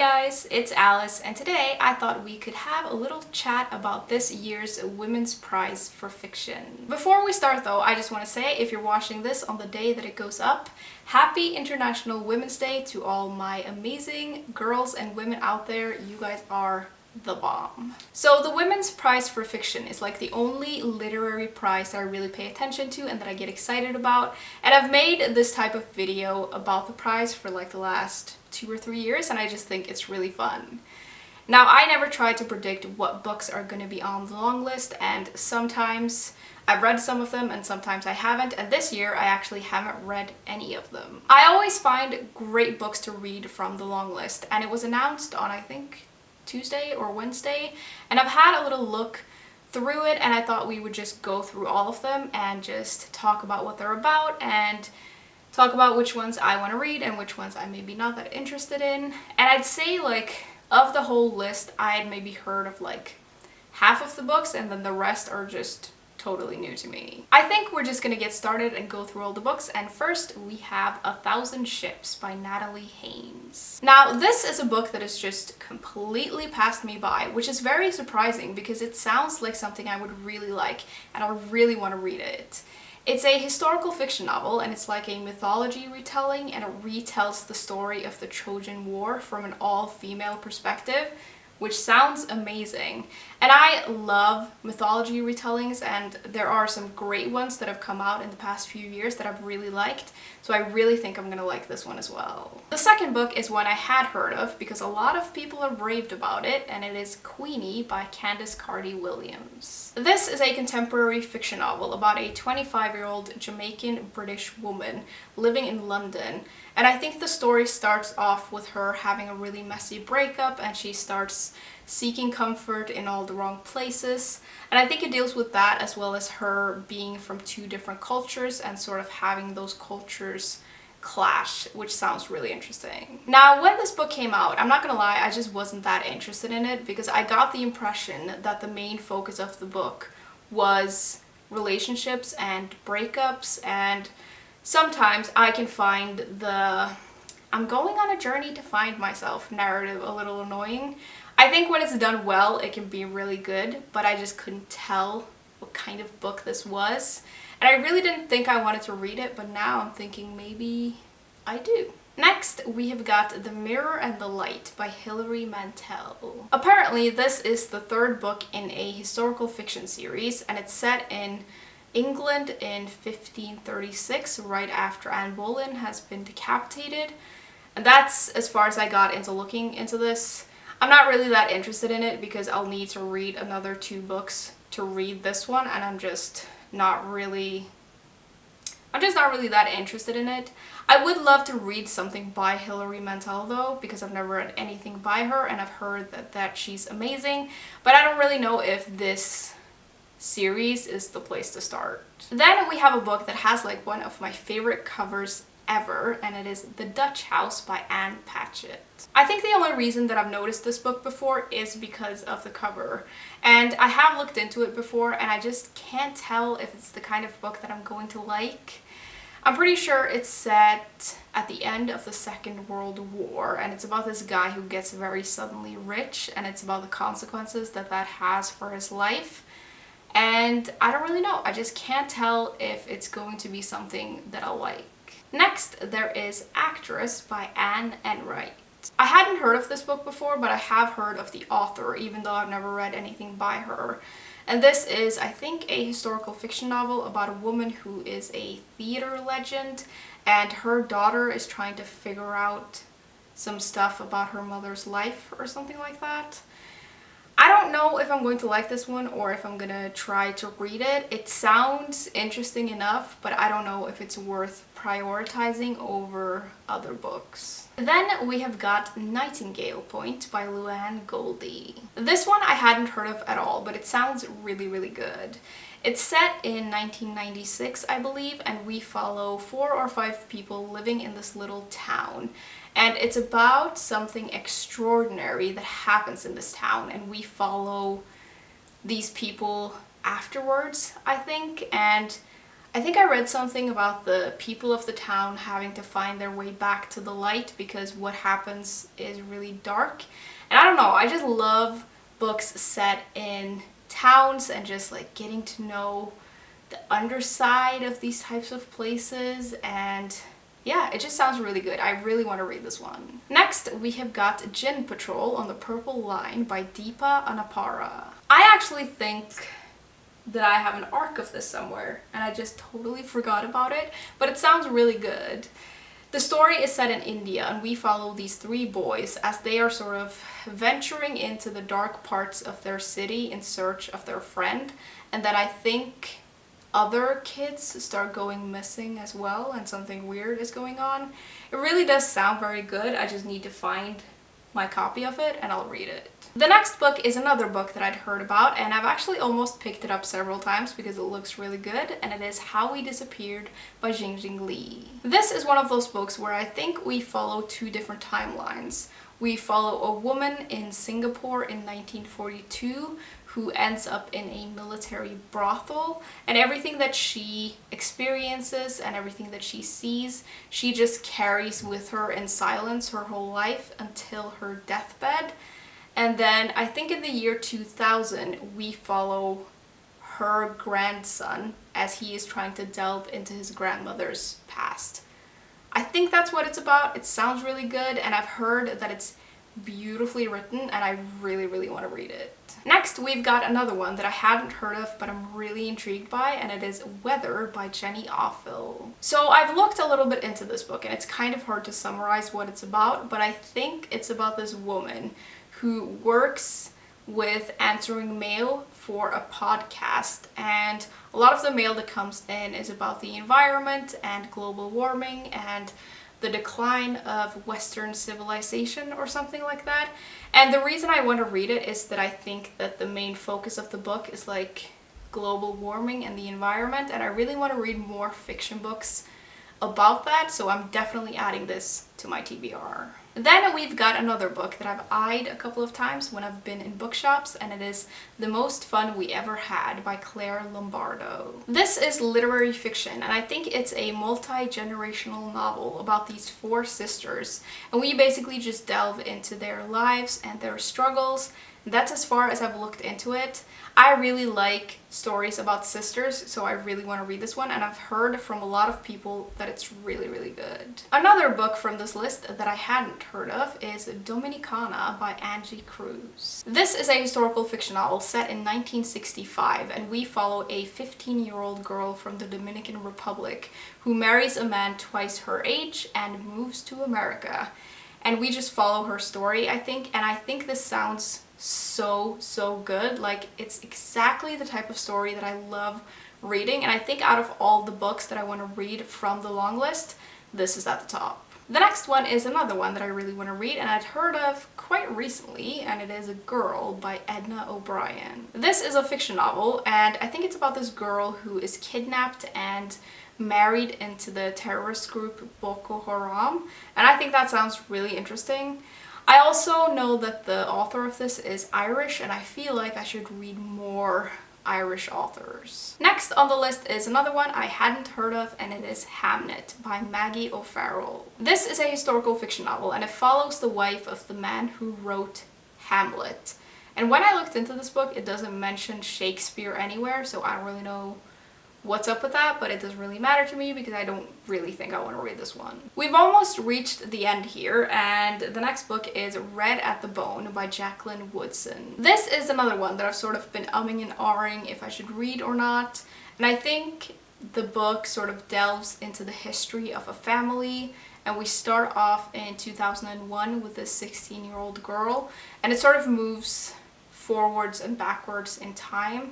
guys, it's Alice, and today I thought we could have a little chat about this year's Women's Prize for Fiction. Before we start though, I just want to say if you're watching this on the day that it goes up, happy International Women's Day to all my amazing girls and women out there. You guys are the bomb. So the Women's Prize for Fiction is like the only literary prize that I really pay attention to and that I get excited about. And I've made this type of video about the prize for like the last 2 or 3 years, and I just think it's really fun. Now, I never try to predict what books are going to be on the long list, and sometimes I've read some of them and sometimes I haven't, and this year I actually haven't read any of them. I always find great books to read from the long list, and it was announced on, I think, Tuesday or Wednesday, and I've had a little look through it, and I thought we would just go through all of them and just talk about what they're about and talk about which ones I want to read and which ones I may be not that interested in. And I'd say like of the whole list, I'd maybe heard of like half of the books, and then the rest are just totally new to me. I think we're just gonna get started and go through all the books, and first we have 1,000 Ships by Natalie Haynes. Now, this is a book that has just completely passed me by, which is very surprising because it sounds like something I would really like and I really want to read it. It's a historical fiction novel, and it's like a mythology retelling, and it retells the story of the Trojan War from an all-female perspective, which sounds amazing. And I love mythology retellings, and there are some great ones that have come out in the past few years that I've really liked, so I really think I'm gonna like this one as well. The second book is one I had heard of because a lot of people have raved about it, and it is Queenie by Candice Carty-Williams. This is a contemporary fiction novel about a 25-year-old Jamaican British woman living in London, and I think the story starts off with her having a really messy breakup, and she starts seeking comfort in all the wrong places. And I think it deals with that as well as her being from two different cultures and sort of having those cultures clash, which sounds really interesting. Now, when this book came out, I'm not gonna lie, I just wasn't that interested in it because I got the impression that the main focus of the book was relationships and breakups, and sometimes I can find the I'm going on a journey to find myself narrative a little annoying. I think when it's done well, it can be really good, but I just couldn't tell what kind of book this was. And I really didn't think I wanted to read it, but now I'm thinking maybe I do. Next, we have got The Mirror and the Light by Hilary Mantel. Apparently, this is the third book in a historical fiction series, and it's set in England in 1536, right after Anne Boleyn has been decapitated. And that's as far as I got into looking into this. I'm not really that interested in it because I'll need to read another 2 books to read this one, and I'm just not really that interested in it. I would love to read something by Hilary Mantel though, because I've never read anything by her, and I've heard that she's amazing, but I don't really know if this series is the place to start. Then we have a book that has like one of my favorite covers ever, and it is The Dutch House by Anne Patchett. I think the only reason that I've noticed this book before is because of the cover, and I have looked into it before and I just can't tell if it's the kind of book that I'm going to like. I'm pretty sure it's set at the end of the Second World War, and it's about this guy who gets very suddenly rich, and it's about the consequences that has for his life. And I don't really know. I just can't tell if it's going to be something that I'll like. Next, there is Actress by Anne Enright. I hadn't heard of this book before, but I have heard of the author, even though I've never read anything by her. And this is, I think, a historical fiction novel about a woman who is a theater legend, and her daughter is trying to figure out some stuff about her mother's life or something like that. I don't know if I'm going to like this one or if I'm gonna try to read it. It sounds interesting enough, but I don't know if it's worth prioritizing over other books. Then we have got Nightingale Point by Luann Goldie. This one I hadn't heard of at all, but it sounds really, really good. It's set in 1996, I believe, and we follow 4 or 5 people living in this little town. And it's about something extraordinary that happens in this town, and we follow these people afterwards, I think. And I think I read something about the people of the town having to find their way back to the light because what happens is really dark. And I don't know, I just love books set in towns and just like getting to know the underside of these types of places, and yeah, it just sounds really good. I really want to read this one. Next, we have got Gin Patrol on the Purple Line by Deepa Anapara. I actually think that I have an arc of this somewhere, and I just totally forgot about it, but it sounds really good. The story is set in India, and we follow these three boys as they are sort of venturing into the dark parts of their city in search of their friend, and then I think other kids start going missing as well, and something weird is going on. It really does sound very good. I just need to find my copy of it and I'll read it. The next book is another book that I'd heard about, and I've actually almost picked it up several times because it looks really good, and it is How We Disappeared by Jingjing Li. This is one of those books where I think we follow two different timelines. We follow a woman in Singapore in 1942 who ends up in a military brothel, and everything that she experiences and everything that she sees, she just carries with her in silence her whole life until her deathbed. And then I think in the year 2000 we follow her grandson as he is trying to delve into his grandmother's past. I think that's what it's about. It sounds really good, and I've heard that it's beautifully written, and I really want to read it. Next, we've got another one that I hadn't heard of, but I'm really intrigued by, and it is Weather by Jenny Offill. So I've looked a little bit into this book, and it's kind of hard to summarize what it's about, but I think it's about this woman who works with answering mail for a podcast, and a lot of the mail that comes in is about the environment and global warming and the decline of Western civilization or something like that. And the reason I want to read it is that I think that the main focus of the book is like global warming and the environment, and I really want to read more fiction books about that, so I'm definitely adding this to my TBR. Then we've got another book that I've eyed a couple of times when I've been in bookshops, and it is The Most Fun We Ever Had by Claire Lombardo. This is literary fiction, and I think it's a multi-generational novel about these four sisters, and we basically just delve into their lives and their struggles. That's as far as I've looked into it. I really like stories about sisters, so I really want to read this one, and I've heard from a lot of people that it's really good. Another book from this list that I hadn't heard of is Dominicana by Angie Cruz. This is a historical fiction novel set in 1965, and we follow a 15-year-old girl from the Dominican Republic who marries a man twice her age and moves to America. And we just follow her story, I think, and I think this sounds so good. Like, it's exactly the type of story that I love reading, and I think out of all the books that I want to read from the long list, this is at the top. The next one is another one that I really want to read, and I'd heard of quite recently, and it is A Girl by Edna O'Brien. This is a fiction novel, and I think it's about this girl who is kidnapped and married into the terrorist group Boko Haram, and I think that sounds really interesting. I also know that the author of this is Irish, and I feel like I should read more Irish authors. Next on the list is another one I hadn't heard of, and it is Hamnet by Maggie O'Farrell. This is a historical fiction novel, and it follows the wife of the man who wrote Hamlet. And when I looked into this book, it doesn't mention Shakespeare anywhere, so I don't really know what's up with that, but it doesn't really matter to me because I don't really think I want to read this one. We've almost reached the end here, and the next book is Red at the Bone by Jacqueline Woodson. This is another one that I've sort of been umming and ahhing if I should read or not, and I think the book sort of delves into the history of a family, and we start off in 2001 with this 16-year-old girl, and it sort of moves forwards and backwards in time.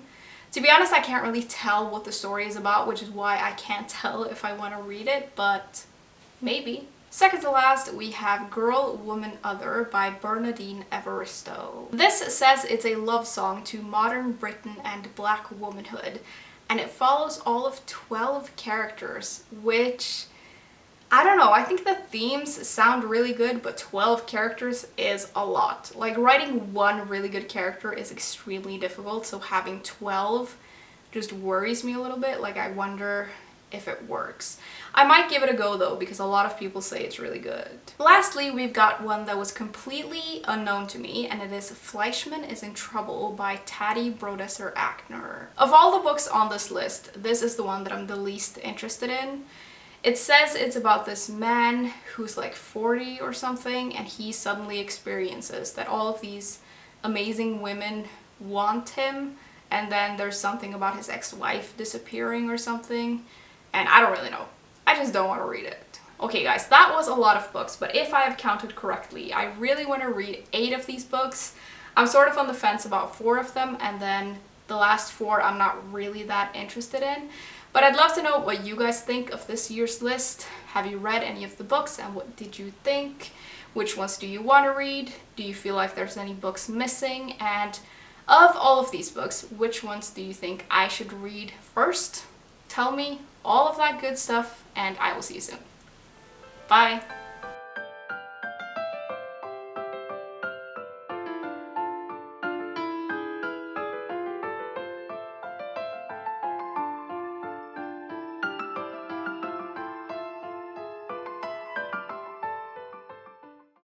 To be honest, I can't really tell what the story is about, which is why I can't tell if I want to read it, but maybe. Second to last, we have Girl, Woman, Other by Bernadine Evaristo. This says it's a love song to modern Britain and Black womanhood, and it follows all of 12 characters, which, I don't know, I think the themes sound really good, but 12 characters is a lot. Like, writing one really good character is extremely difficult, so having 12 just worries me a little bit. Like, I wonder if it works. I might give it a go though, because a lot of people say it's really good. Lastly, we've got one that was completely unknown to me, and it is Fleischman is in Trouble by Tati Brodesser-Akner. Of all the books on this list, this is the one that I'm the least interested in. It says it's about this man who's like 40 or something, and he suddenly experiences that all of these amazing women want him, and then there's something about his ex-wife disappearing or something, and I don't really know. I just don't want to read it. Okay guys, that was a lot of books, but if I have counted correctly, I really want to read 8 of these books. I'm sort of on the fence about 4 of them, and then the last 4 I'm not really that interested in. But I'd love to know what you guys think of this year's list. Have you read any of the books, and what did you think? Which ones do you want to read? Do you feel like there's any books missing? And of all of these books, which ones do you think I should read first? Tell me all of that good stuff, and I will see you soon. Bye!